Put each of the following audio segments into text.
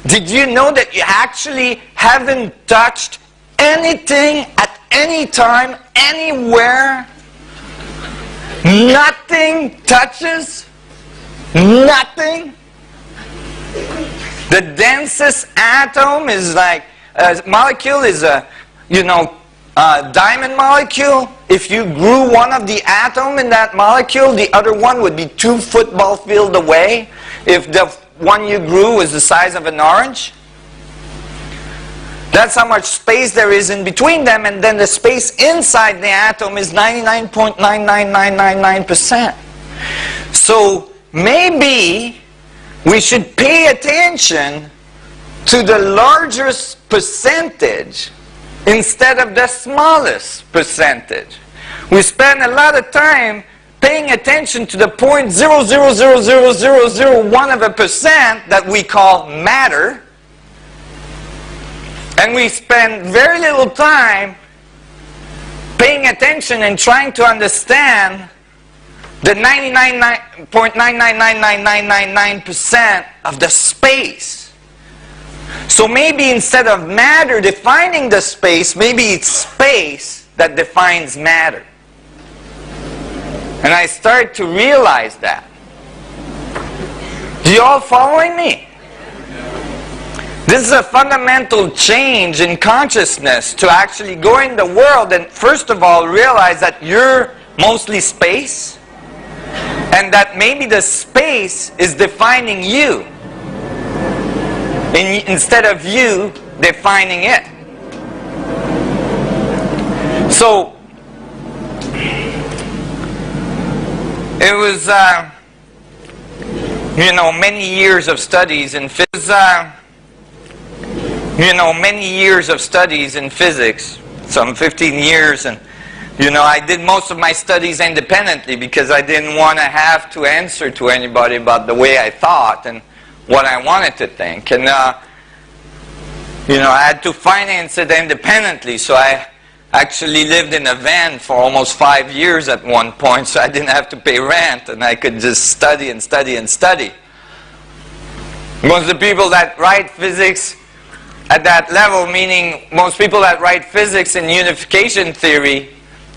Did you know that you actually haven't touched anything at any time, anywhere? Nothing touches? Nothing? The densest atom is like, a molecule is a, diamond molecule. If you grew one of the atom in that molecule, the other one would be 2 football fields away. If the one you grew was the size of an orange. That's how much space there is in between them, and then the space inside the atom is 99.99999%. So maybe we should pay attention to the largest percentage instead of the smallest percentage. We spend a lot of time paying attention to the 0.0000001% that we call matter, and we spend very little time paying attention and trying to understand the 99.9999999% of the space. So maybe instead of matter defining the space, maybe it's space that defines matter. And I start to realize that. You all following me? This is a fundamental change in consciousness to actually go in the world and first of all realize that you're mostly space, and that maybe the space is defining you instead of you defining it. So it was many years of studies in physics. Many years of studies in physics, some 15 years, and I did most of my studies independently because I didn't want to have to answer to anybody about the way I thought and what I wanted to think. And I had to finance it independently, so I actually lived in a van for almost 5 years at one point, so I didn't have to pay rent, and I could just study and study and study. Most of the people that write physics at that level, meaning most people that write physics in unification theory,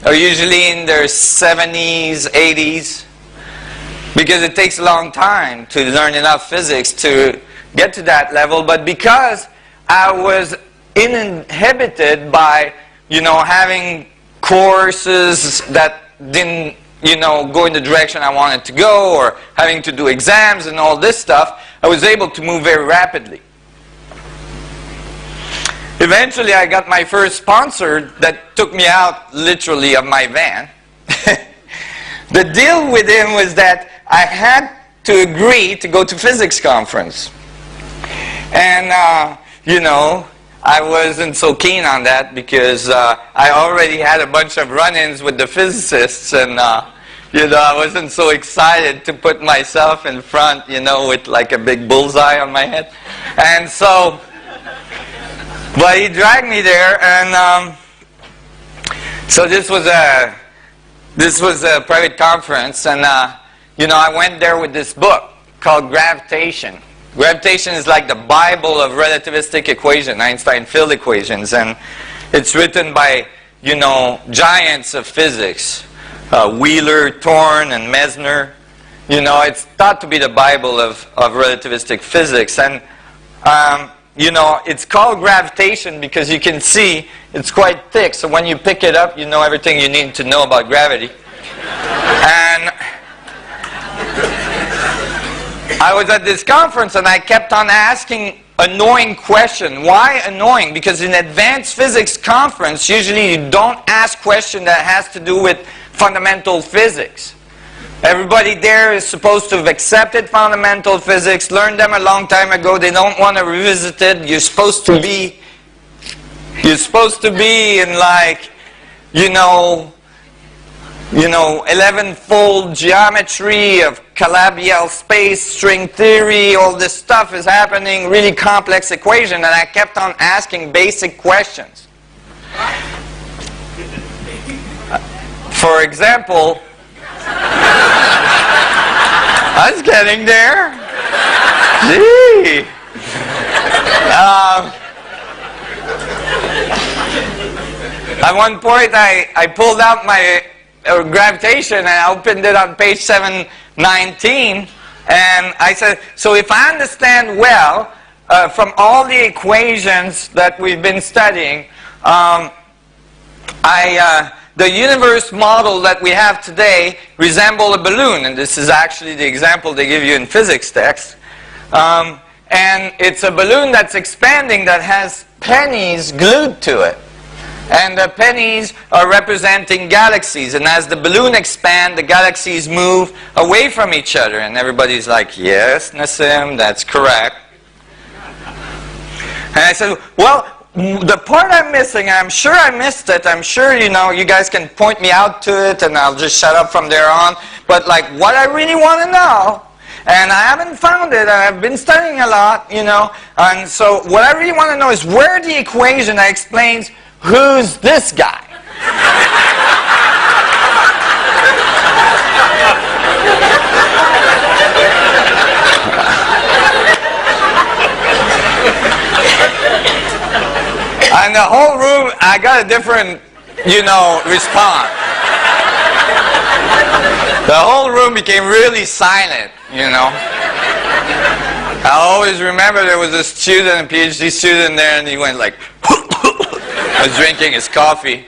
are usually in their 70s, 80s, because it takes a long time to learn enough physics to get to that level. But because I was inhibited by, having courses that didn't, go in the direction I wanted to go, or having to do exams and all this stuff, I was able to move very rapidly. Eventually, I got my first sponsor that took me out, literally, of my van. The deal with him was that I had to agree to go to physics conference. And, I wasn't so keen on that because I already had a bunch of run-ins with the physicists, and, I wasn't so excited to put myself in front, with like a big bullseye on my head. And so... But he dragged me there, and so this was a private conference, and I went there with this book called Gravitation. Gravitation is like the Bible of relativistic equation, Einstein field equations, and it's written by giants of physics, Wheeler, Thorne, and Mesner. It's thought to be the Bible of relativistic physics, and it's called Gravitation because you can see it's quite thick. So when you pick it up, you know everything you need to know about gravity. And I was at this conference and I kept on asking annoying question. Why annoying? Because in advanced physics conference, usually you don't ask question that has to do with fundamental physics. Everybody there is supposed to have accepted fundamental physics, learned them a long time ago. They don't want to revisit it. You're supposed to be in like, 11-fold geometry of Calabi-Yau space, string theory, all this stuff is happening, really complex equation, and I kept on asking basic questions. For example, I was getting there. Gee. At one point, I pulled out my gravitation and I opened it on page 719, and I said, so if I understand well, from all the equations that we've been studying, the universe model that we have today resembles a balloon, and this is actually the example they give you in physics text. And it's a balloon that's expanding that has pennies glued to it. And the pennies are representing galaxies. And as the balloon expands, the galaxies move away from each other. And everybody's like, yes, Nassim, that's correct. And I said, well, the part I'm missing, I'm sure I missed it. I'm sure, you guys can point me out to it and I'll just shut up from there on. But like, what I really want to know, and I haven't found it, I've been studying a lot, and so what I really want to know is where the equation that explains who's this guy. And the whole room, I got a different, response. The whole room became really silent, I always remember there was a student, a PhD student there, and he went like, was drinking his coffee.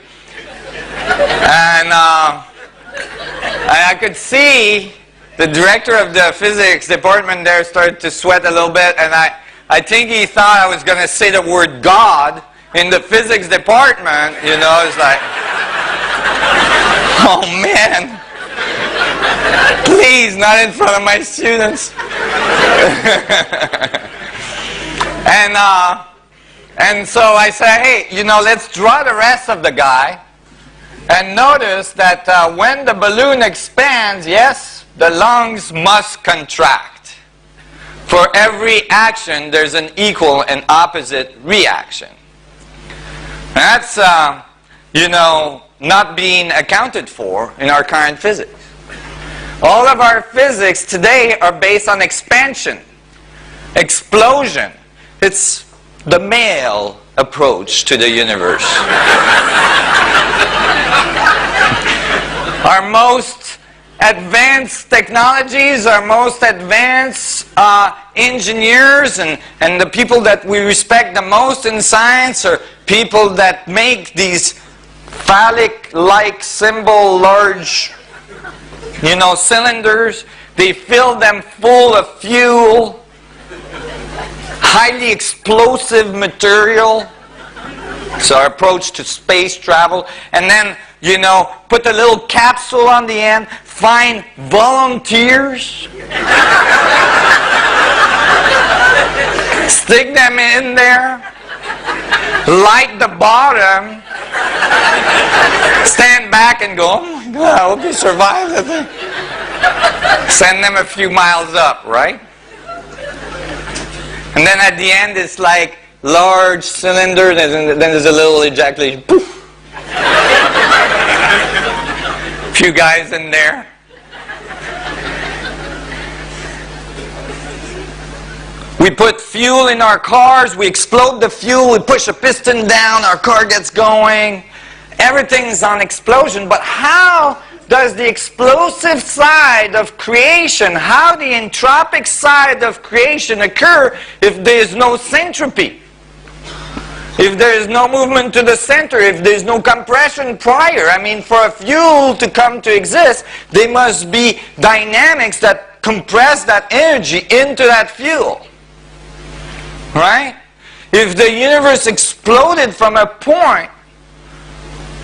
And I could see the director of the physics department there started to sweat a little bit, and I think he thought I was going to say the word God in the physics department, it's like, oh man, please, not in front of my students. And so I said, hey, let's draw the rest of the guy. And notice that when the balloon expands, yes, the lungs must contract. For every action, there's an equal and opposite reaction. That's, not being accounted for in our current physics. All of our physics today are based on expansion, explosion. It's the male approach to the universe. Our most advanced technologies, our most advanced engineers, and the people that we respect the most in science are people that make these phallic-like symbol large, cylinders. They fill them full of fuel, highly explosive material. It's our approach to space travel. And then, put a little capsule on the end, find volunteers, stick them in there, light the bottom, stand back and go, oh my God, I hope you survive the thing. Send them a few miles up, right? And then at the end it's like large cylinder, then there's a little ejaculation. Poof! Few guys in there. We put fuel in our cars, we explode the fuel, we push a piston down, our car gets going. Everything's on explosion, but how does the explosive side of creation, how the entropic side of creation occur if there is no centropy? If there is no movement to the center, if there is no compression prior? I mean, for a fuel to come to exist, there must be dynamics that compress that energy into that fuel. Right? If the universe exploded from a point,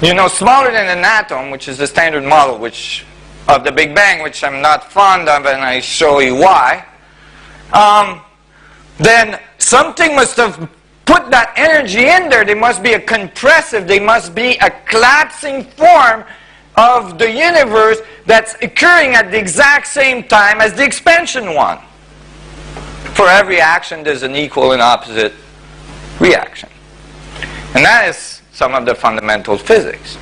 smaller than an atom, which is the standard model of the Big Bang, which I'm not fond of, and I show you why, then something must have put that energy in there. There must be a compressive, there must be a collapsing form of the universe that's occurring at the exact same time as the expansion one. For every action, there's an equal and opposite reaction. And that is some of the fundamental physics.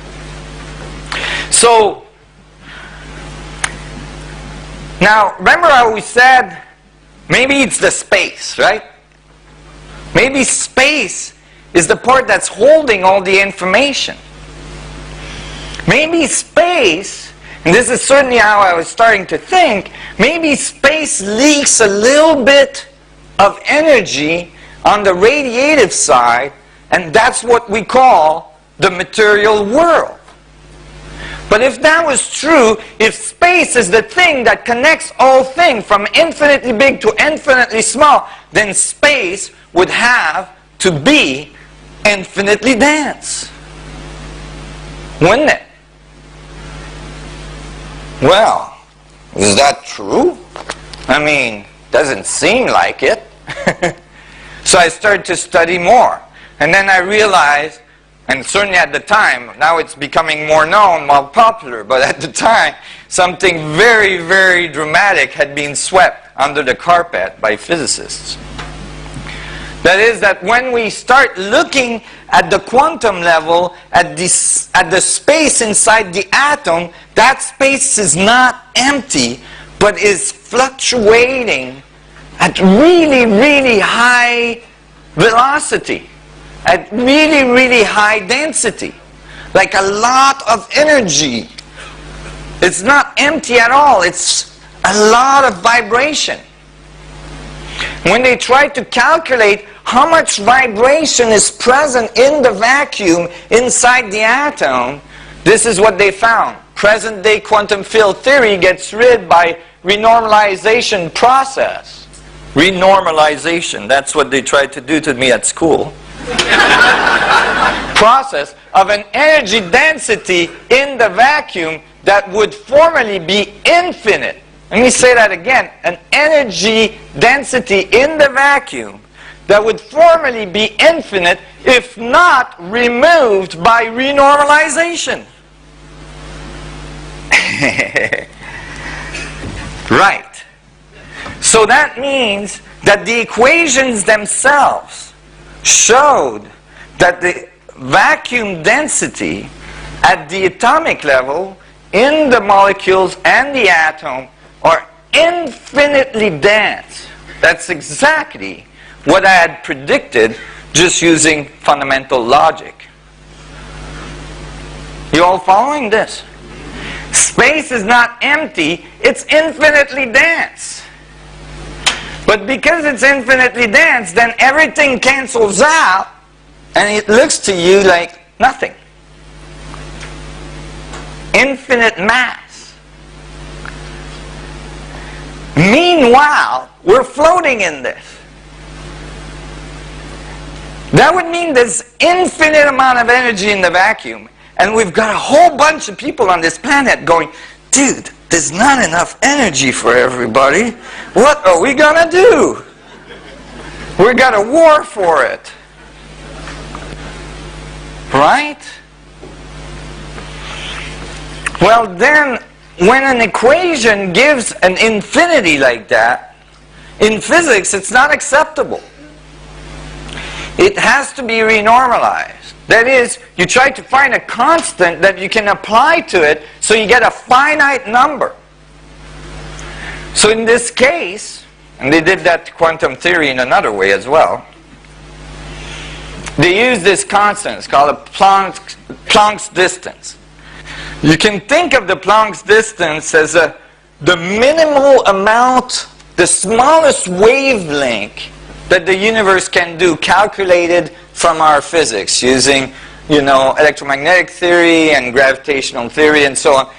So, now, remember how we said, maybe it's the space, right? Maybe Maybe space is the part that's holding all the information. Maybe space, and this is certainly how I was starting to think, maybe space leaks a little bit of energy on the radiative side, and that's what we call the material world. But if that was true, if space is the thing that connects all things from infinitely big to infinitely small, then space would have to be infinitely dense. Wouldn't it? Well, is that true? I mean, doesn't seem like it. So I started to study more. And then I realized, and certainly at the time, now it's becoming more known, more popular, but at the time, something very, very dramatic had been swept under the carpet by physicists. That is that when we start looking at the quantum level, at the space inside the atom, that space is not empty, but is fluctuating at really, really high velocity, at really, really high density, like a lot of energy. It's not empty at all, it's a lot of vibration. When they try to calculate how much vibration is present in the vacuum inside the atom, this is what they found. Present-day quantum field theory gets rid by renormalization process. Renormalization, that's what they tried to do to me at school. Process of an energy density in the vacuum that would formerly be infinite. Let me say that again. An energy density in the vacuum that would formerly be infinite if not removed by renormalization. Right. So that means that the equations themselves showed that the vacuum density at the atomic level in the molecules and the atom are infinitely dense. That's exactly what I had predicted just using fundamental logic. You all following this? Space is not empty, it's infinitely dense. But because it's infinitely dense, then everything cancels out and it looks to you like nothing. Infinite mass. Meanwhile, we're floating in this. That would mean there's infinite amount of energy in the vacuum, and we've got a whole bunch of people on this planet going, dude, there's not enough energy for everybody. What are we gonna do? We're gonna war for it. Right? Well then, when an equation gives an infinity like that, in physics it's not acceptable. It has to be renormalized. That is, you try to find a constant that you can apply to it so you get a finite number. So in this case, and they did that to quantum theory in another way as well, they use this constant. It's called a Planck's distance. You can think of the Planck's distance as the minimal amount, the smallest wavelength that the universe can do, calculated from our physics using, electromagnetic theory and gravitational theory and so on.